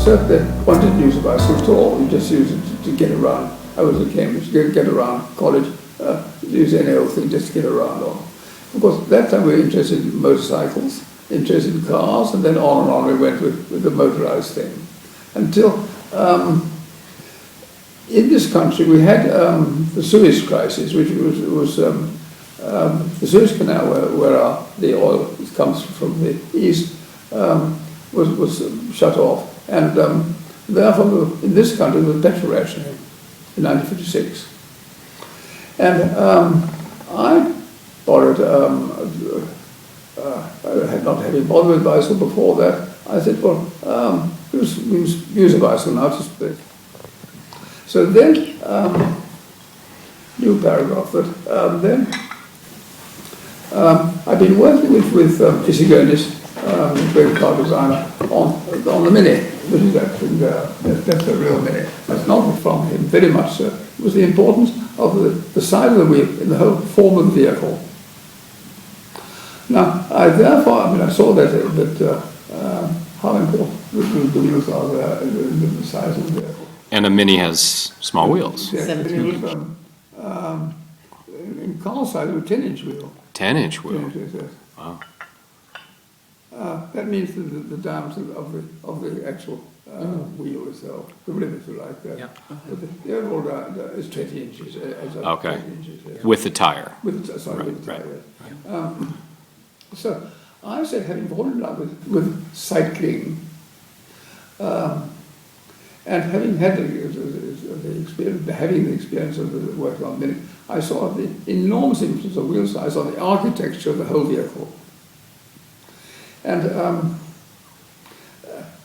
so one didn't use a bicycle at all, you just used it to get around. I was at Cambridge, get around college, use any old thing just to get around on. Of course, at that time we were interested in motorcycles, interested in cars, and then on and on we went with the motorized thing. Until in this country we had the Suez crisis, which was the Suez Canal, where the oil comes from the east, was shut off, and therefore in this country there was petrol rationing in 1956. And I borrowed, not having bothered with bicycle before that, I said, well, we use a bicycle now to split. So then, new paragraph, that then I've been working with Isigonis, great car designer, on the Mini, which is actually, that's the real Mini. That's not from him, very much so. It was the importance of the side of the wheel in the whole form of the vehicle. Now, I saw that how important the wheels are in the size of the vehicle. And a Mini has small wheels. Yeah, in car size, it was 10-inch wheel. 10-inch wheel. 10 inches, yes. Wow. That means the diameter of the actual wheel itself, the rim, if you like. Yeah. But the overall diameter is 20 inches. Okay. 20 inches, yes. With the tire. With the tire, Right. yes. So I said, having fallen in love with cycling, and having had the experience of working on Mini, I saw the enormous influence of wheel size on the architecture of the whole vehicle. And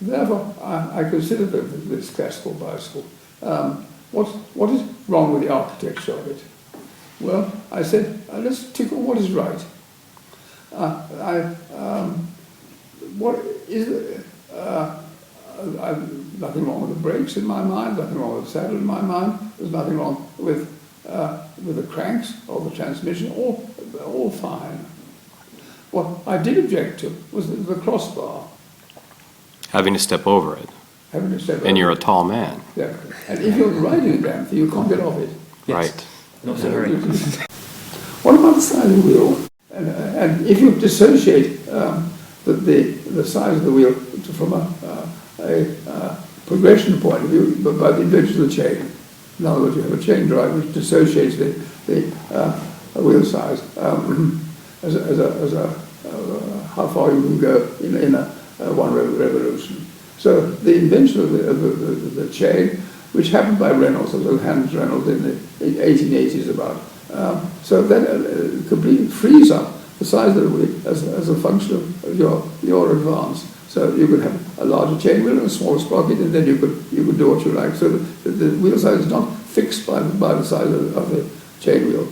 therefore, I considered this classical bicycle. What is wrong with the architecture of it? Well, I said, let's tickle what is right. Nothing wrong with the brakes in my mind, nothing wrong with the saddle in my mind, there's nothing wrong with the cranks or the transmission, all fine. What I did object to was the crossbar. Having to step over it. And you're a tall man. Yeah. And if you're riding a damn thing, you can't get off it. Yes. Right. Not so very. What about the size of the wheel? And if you dissociate the size of the wheel from a progression point of view, but by the invention of the chain. In other words, you have a chain drive which dissociates the wheel size as how far you can go in a one revolution. So the invention of the chain, which happened by Reynolds, also Hans Reynolds in the 1880s about, so that completely frees up the size of the wheel as a function of your advance. So you could have a larger chain wheel and a smaller sprocket, and then you could do what you like. So the wheel size is not fixed by the size of the chain wheel.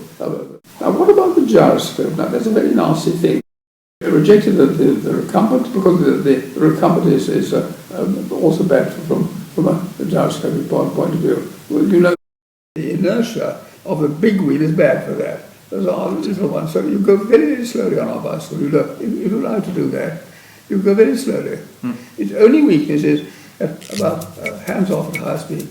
Now, what about the gyroscope? Now, that's a very nasty thing. I rejected the recumbent because the recumbent is also bad from a gyroscopic point of view. Well, you know, the inertia of the big wheel is bad for that. Those are the little ones. So you go very, very slowly on our bicycle. If you're allowed to do that, you go very slowly. Its only weakness is about hands off at high speed.